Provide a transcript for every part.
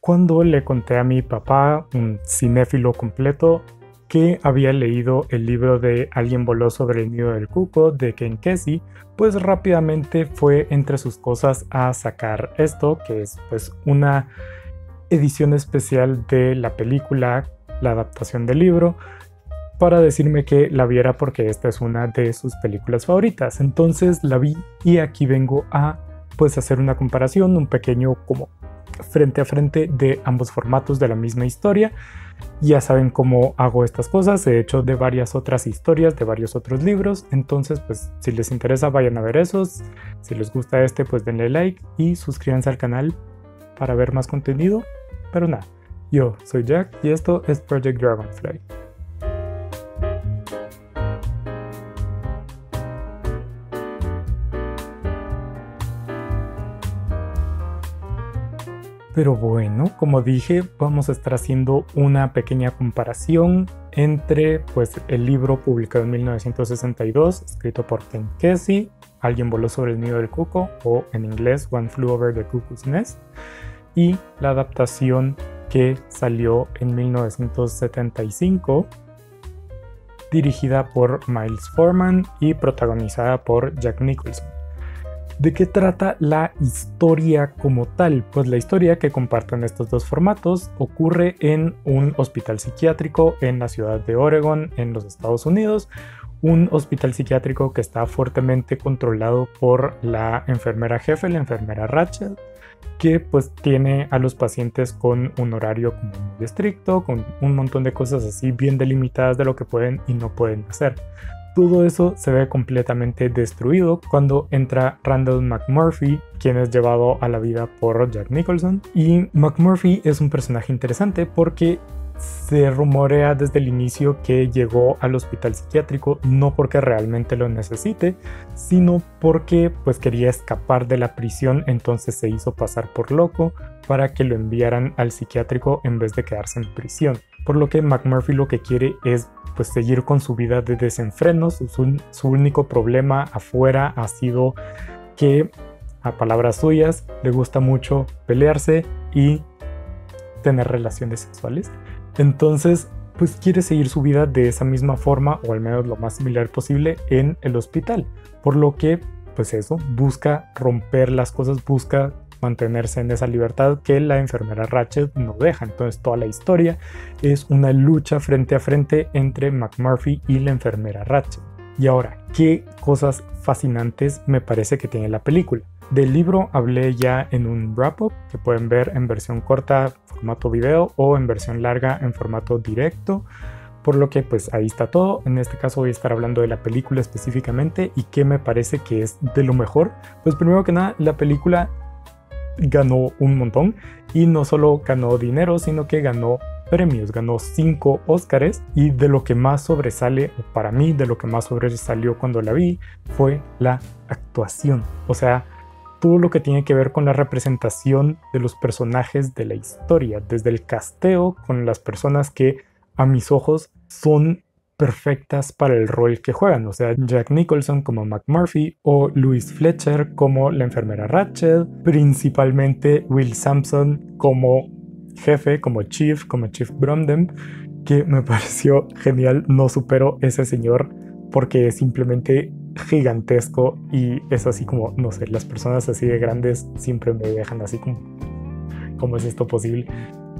cuando le conté a mi papá, un cinéfilo completo, que había leído el libro de Alguien voló sobre el nido del cuco de Ken Kesey, pues rápidamente fue entre sus cosas a sacar esto, que es pues una edición especial de la película, la adaptación del libro, para decirme que la viera porque esta es una de sus películas favoritas. Entonces la vi y aquí vengo a pues hacer una comparación, un pequeño como frente a frente de ambos formatos de la misma historia. Ya saben cómo hago estas cosas, he hecho de varias otras historias, de varios otros libros, entonces pues si les interesa vayan a ver esos, si les gusta este pues denle like y suscríbanse al canal para ver más contenido. Pero nada, yo soy Jack y esto es Project Dragonfly. Pero bueno, como dije, vamos a estar haciendo una pequeña comparación entre pues, el libro publicado en 1962, escrito por Ken Kesey, Alguien voló sobre el nido del cuco, o en inglés One Flew Over the Cuckoo's Nest, y la adaptación que salió en 1975, dirigida por Miles Forman y protagonizada por Jack Nicholson. ¿De qué trata la historia como tal? Pues la historia que comparten estos dos formatos ocurre en un hospital psiquiátrico en la ciudad de Oregon, en los Estados Unidos. Un hospital psiquiátrico que está fuertemente controlado por la enfermera jefe, la enfermera Rachel, que pues tiene a los pacientes con un horario como muy estricto, con un montón de cosas así bien delimitadas de lo que pueden y no pueden hacer. Todo eso se ve completamente destruido cuando entra Randall McMurphy, quien es llevado a la vida por Jack Nicholson. Y McMurphy es un personaje interesante porque se rumorea desde el inicio que llegó al hospital psiquiátrico no porque realmente lo necesite, sino porque pues quería escapar de la prisión, entonces se hizo pasar por loco para que lo enviaran al psiquiátrico en vez de quedarse en prisión. Por lo que McMurphy lo que quiere es pues seguir con su vida de desenfrenos. Su único problema afuera ha sido que, a palabras suyas, le gusta mucho pelearse y tener relaciones sexuales. Entonces, pues quiere seguir su vida de esa misma forma, o al menos lo más similar posible, en el hospital. Por lo que, pues eso, busca romper las cosas, busca mantenerse en esa libertad que la enfermera Rachel no deja. Entonces toda la historia es una lucha frente a frente entre McMurphy y la enfermera Rachel. Y ahora, ¿qué cosas fascinantes me parece que tiene la película? Del libro hablé ya en un wrap-up que pueden ver en versión corta, formato video, o en versión larga en formato directo. Por lo que pues ahí está todo. En este caso voy a estar hablando de la película específicamente y qué me parece que es de lo mejor. Pues primero que nada, la película ganó un montón y no solo ganó dinero, sino que ganó premios, ganó 5 Óscares, y de lo que más sobresale, o para mí de lo que más sobresalió cuando la vi, fue la actuación. O sea, todo lo que tiene que ver con la representación de los personajes de la historia, desde el casteo con las personas que a mis ojos son perfectas para el rol que juegan, o sea, Jack Nicholson como McMurphy o Louise Fletcher como la enfermera Rachel, principalmente Will Sampson como jefe, como Chief Bromden, que me pareció genial. No supero ese señor porque es simplemente gigantesco y es así como, no sé, las personas así de grandes siempre me dejan así como, ¿cómo es esto posible?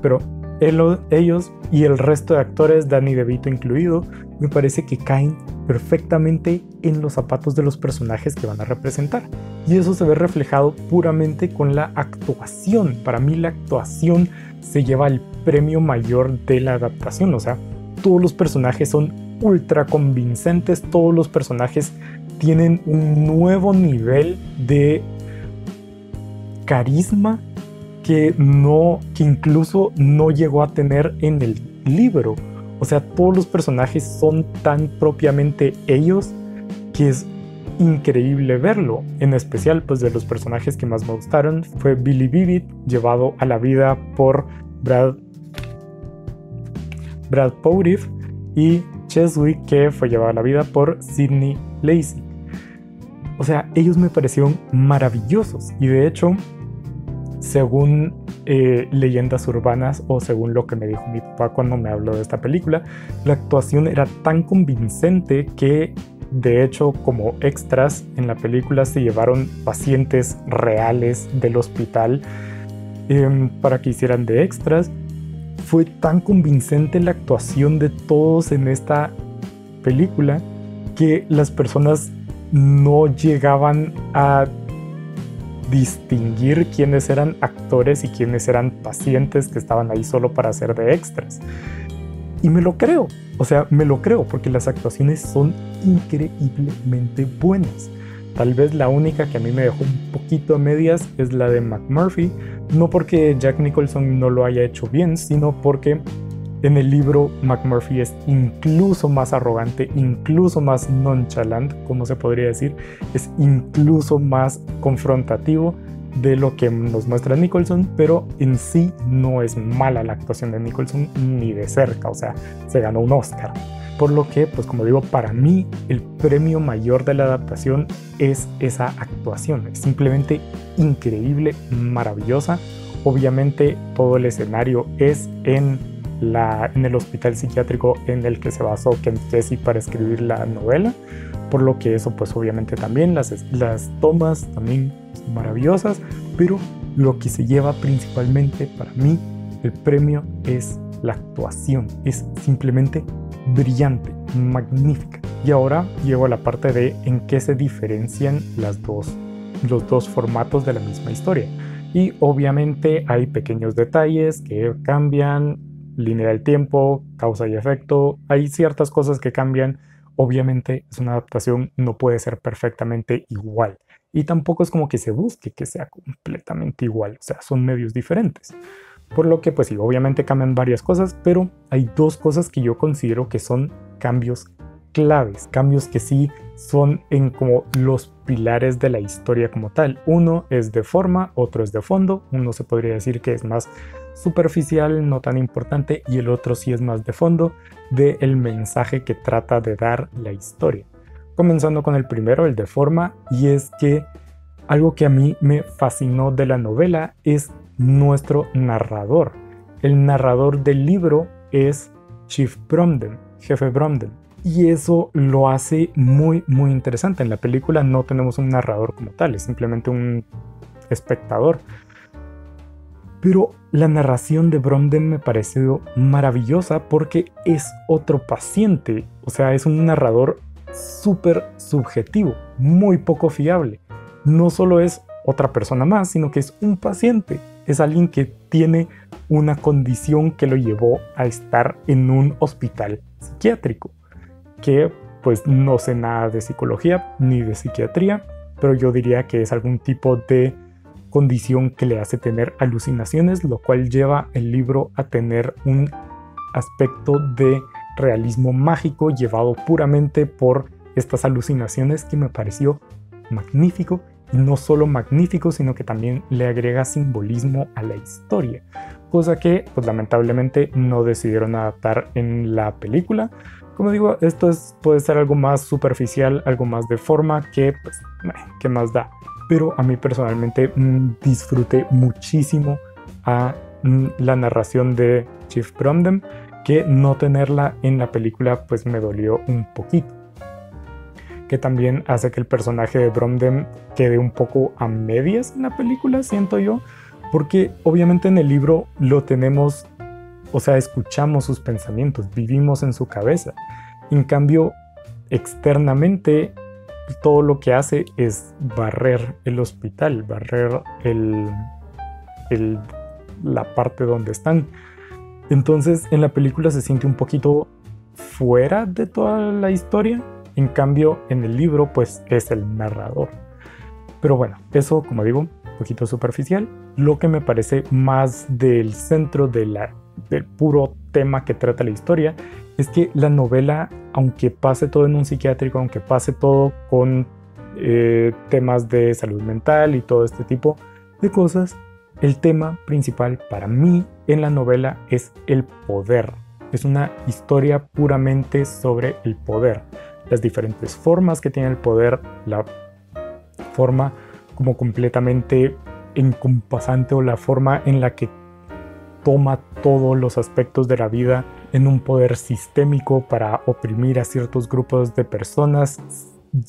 Pero ellos y el resto de actores, Danny DeVito incluido, me parece que caen perfectamente en los zapatos de los personajes que van a representar. Y eso se ve reflejado puramente con la actuación. Para mí la actuación se lleva el premio mayor de la adaptación. O sea, todos los personajes son ultra convincentes, todos los personajes tienen un nuevo nivel de carisma que incluso no llegó a tener en el libro. O sea, todos los personajes son tan propiamente ellos que es increíble verlo. En especial, pues de los personajes que más me gustaron fue Billy Vivid, llevado a la vida por Brad Dourif, y Cheswick, que fue llevado a la vida por Sidney Lacey. O sea, ellos me parecieron maravillosos, y de hecho, según leyendas urbanas, o según lo que me dijo mi papá cuando me habló de esta película, la actuación era tan convincente que de hecho como extras en la película se llevaron pacientes reales del hospital para que hicieran de extras. Fue tan convincente la actuación de todos en esta película que las personas no llegaban a distinguir quiénes eran actores y quiénes eran pacientes que estaban ahí solo para hacer de extras. Y me lo creo, o sea, me lo creo porque las actuaciones son increíblemente buenas. Tal vez la única que a mí me dejó un poquito a medias es la de McMurphy, no porque Jack Nicholson no lo haya hecho bien, sino porque en el libro McMurphy es incluso más arrogante, incluso más nonchalant, como se podría decir, es incluso más confrontativo de lo que nos muestra Nicholson, pero en sí no es mala la actuación de Nicholson ni de cerca, o sea, se ganó un Oscar. Por lo que, pues como digo, para mí el premio mayor de la adaptación es esa actuación, es simplemente increíble, maravillosa. Obviamente todo el escenario es en el hospital psiquiátrico en el que se basó Ken Kesey para escribir la novela, por lo que eso pues obviamente también las tomas también son maravillosas, pero lo que se lleva principalmente para mí el premio es la actuación, es simplemente brillante, magnífica. Y ahora llego a la parte de en qué se diferencian los dos formatos de la misma historia. Y obviamente hay pequeños detalles que cambian, línea del tiempo, causa y efecto, hay ciertas cosas que cambian. Obviamente es una adaptación, no puede ser perfectamente igual. Y tampoco es como que se busque que sea completamente igual, o sea, son medios diferentes. Por lo que pues sí, obviamente cambian varias cosas, pero hay dos cosas que yo considero que son cambios claves, cambios que sí son en como los pilares de la historia como tal. Uno es de forma, otro es de fondo, uno se podría decir que es más superficial, no tan importante, y el otro sí es más de fondo, del mensaje que trata de dar la historia. Comenzando con el primero, el de forma, y es que algo que a mí me fascinó de la novela es nuestro narrador. El narrador del libro es Chief Bromden, jefe Bromden, y eso lo hace muy muy interesante. En la película no tenemos un narrador como tal, es simplemente un espectador. Pero la narración de Bromden me pareció maravillosa porque es otro paciente, o sea, es un narrador súper subjetivo, muy poco fiable. No solo es otra persona más, sino que es un paciente, es alguien que tiene una condición que lo llevó a estar en un hospital psiquiátrico, que pues no sé nada de psicología ni de psiquiatría, pero yo diría que es algún tipo de condición que le hace tener alucinaciones, lo cual lleva el libro a tener un aspecto de realismo mágico llevado puramente por estas alucinaciones, que me pareció magnífico, y no solo magnífico, sino que también le agrega simbolismo a la historia, cosa que pues lamentablemente no decidieron adaptar en la película. Como digo, esto puede ser algo más superficial, algo más de forma, que pues, ¿qué más da? Pero a mí personalmente disfruté muchísimo a la narración de Chief Bromden, que no tenerla en la película pues me dolió un poquito, que también hace que el personaje de Bromden quede un poco a medias en la película, siento yo, porque obviamente en el libro lo tenemos, o sea, escuchamos sus pensamientos, vivimos en su cabeza. En cambio, externamente, todo lo que hace es barrer el hospital, barrer la parte donde están. Entonces, en la película se siente un poquito fuera de toda la historia. En cambio, en el libro, pues es el narrador. Pero bueno, eso, como digo, un poquito superficial. Lo que me parece más del centro del puro tema que trata la historia es que la novela, aunque pase todo en un psiquiátrico, aunque pase todo con temas de salud mental y todo este tipo de cosas, el tema principal para mí en la novela es el poder. Es una historia puramente sobre el poder, las diferentes formas que tiene el poder, la forma como completamente encompasante o la forma en la que toma todos los aspectos de la vida en un poder sistémico para oprimir a ciertos grupos de personas,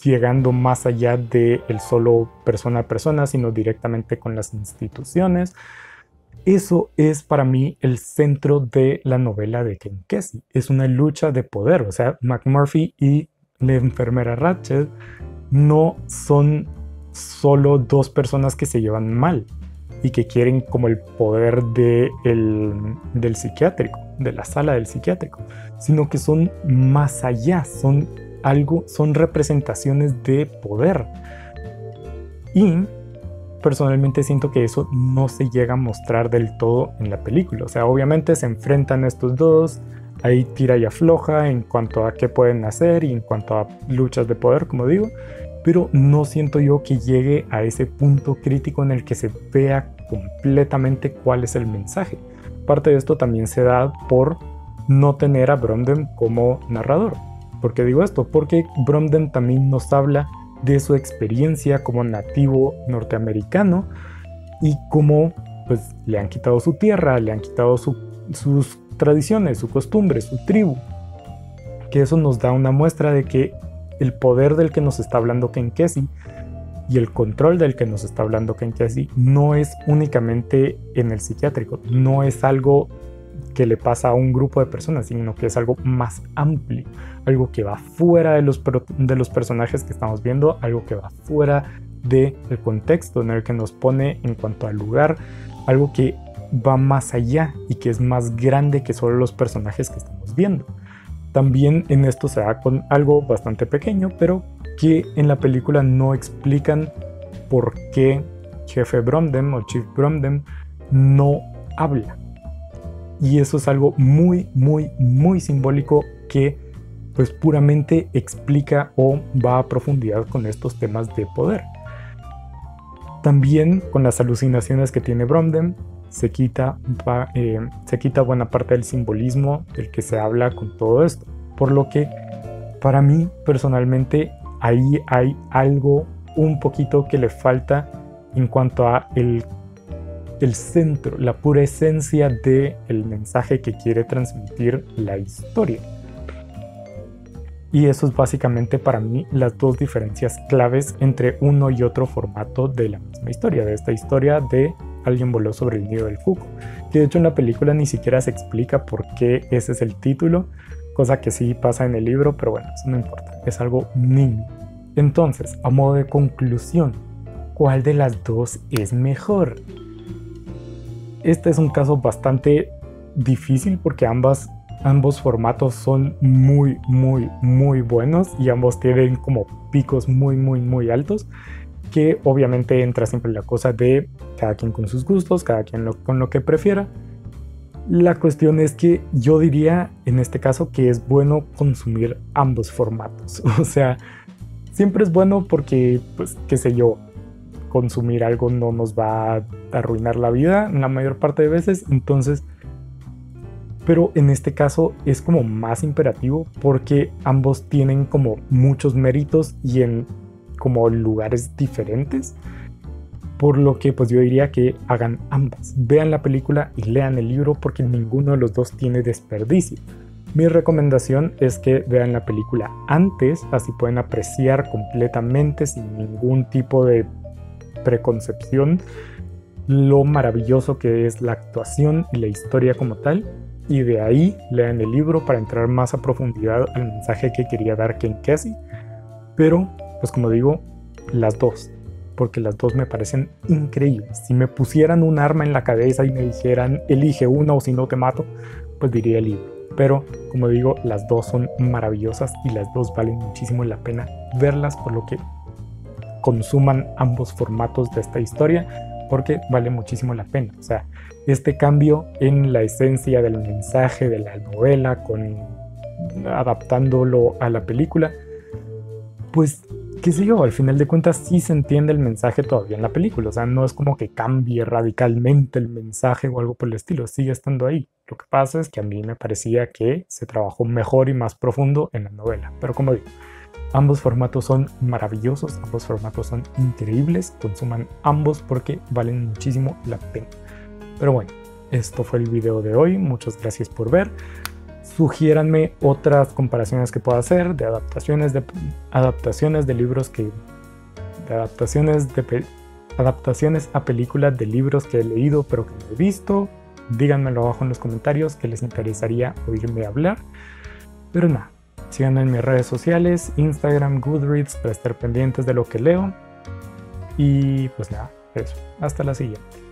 llegando más allá de el solo persona a persona, sino directamente con las instituciones. Eso es para mí el centro de la novela de Ken Kesey. Es una lucha de poder. O sea, McMurphy y la enfermera Ratched no son solo dos personas que se llevan mal y que quieren como el poder del psiquiátrico, de la sala del psiquiátrico, sino que son más allá, son representaciones de poder. Y personalmente siento que eso no se llega a mostrar del todo en la película. O sea, obviamente se enfrentan estos dos, hay tira y afloja en cuanto a qué pueden hacer y en cuanto a luchas de poder, como digo, pero no siento yo que llegue a ese punto crítico en el que se vea completamente cuál es el mensaje. Parte de esto también se da por no tener a Bromden como narrador. ¿Por qué digo esto? Porque Bromden también nos habla de su experiencia como nativo norteamericano y cómo pues le han quitado su tierra, le han quitado sus tradiciones, su costumbre, su tribu. Que eso nos da una muestra de que el poder del que nos está hablando Ken Kesey y el control del que nos está hablando Ken Kesey no es únicamente en el psiquiátrico, no es algo que le pasa a un grupo de personas, sino que es algo más amplio, algo que va fuera de los personajes que estamos viendo, algo que va fuera del contexto en el que nos pone en cuanto al lugar, algo que va más allá y que es más grande que solo los personajes que estamos viendo. También en esto se da con algo bastante pequeño, pero que en la película no explican por qué Jefe Bromden o Chief Bromden no habla. Y eso es algo muy, muy, muy simbólico que pues puramente explica o va a profundidad con estos temas de poder. También con las alucinaciones que tiene Bromden se quita buena parte del simbolismo del que se habla con todo esto. Por lo que para mí personalmente ahí hay algo un poquito que le falta en cuanto a el centro, la pura esencia del mensaje que quiere transmitir la historia. Y eso es básicamente para mí las dos diferencias claves entre uno y otro formato de la misma historia, de esta historia de Alguien voló sobre el nido del cuco, que de hecho en la película ni siquiera se explica por qué ese es el título, cosa que sí pasa en el libro, pero bueno, eso no importa, es algo mínimo. Entonces, a modo de conclusión, ¿cuál de las dos es mejor? Este es un caso bastante difícil porque ambos formatos son muy, muy, muy buenos y ambos tienen como picos muy, muy, muy altos, que obviamente entra siempre la cosa de cada quien con sus gustos, cada quien con lo que prefiera. La cuestión es que yo diría en este caso que es bueno consumir ambos formatos. O sea, siempre es bueno porque, pues, qué sé yo, consumir algo no nos va a arruinar la vida en la mayor parte de veces, entonces, pero en este caso es como más imperativo porque ambos tienen como muchos méritos y en como lugares diferentes, por lo que pues yo diría que hagan ambas, vean la película y lean el libro porque ninguno de los dos tiene desperdicio. Mi recomendación es que vean la película antes, así pueden apreciar completamente sin ningún tipo de preconcepción lo maravilloso que es la actuación y la historia como tal, y de ahí lean el libro para entrar más a profundidad al mensaje que quería dar Ken Kesey. Pero pues como digo, las dos, porque las dos me parecen increíbles. Si me pusieran un arma en la cabeza y me dijeran elige una o si no te mato, pues diría el libro. Pero como digo, las dos son maravillosas y las dos valen muchísimo la pena verlas, por lo que consuman ambos formatos de esta historia porque vale muchísimo la pena. O sea, este cambio en la esencia del mensaje de la novela adaptándolo a la película, pues qué sé yo, al final de cuentas sí se entiende el mensaje todavía en la película. O sea, no es como que cambie radicalmente el mensaje o algo por el estilo, sigue estando ahí. Lo que pasa es que a mí me parecía que se trabajó mejor y más profundo en la novela. Pero como digo, ambos formatos son maravillosos, ambos formatos son increíbles, consuman ambos porque valen muchísimo la pena. Pero bueno, Esto fue el video de hoy, muchas gracias por ver. Sugiéranme otras comparaciones que pueda hacer de adaptaciones de libros adaptaciones a películas de libros que he leído pero que no he visto. Díganmelo abajo en los comentarios que les interesaría oírme hablar. Pero nada, síganme en mis redes sociales, Instagram, Goodreads, para estar pendientes de lo que leo. Y pues nada, eso. Hasta la siguiente.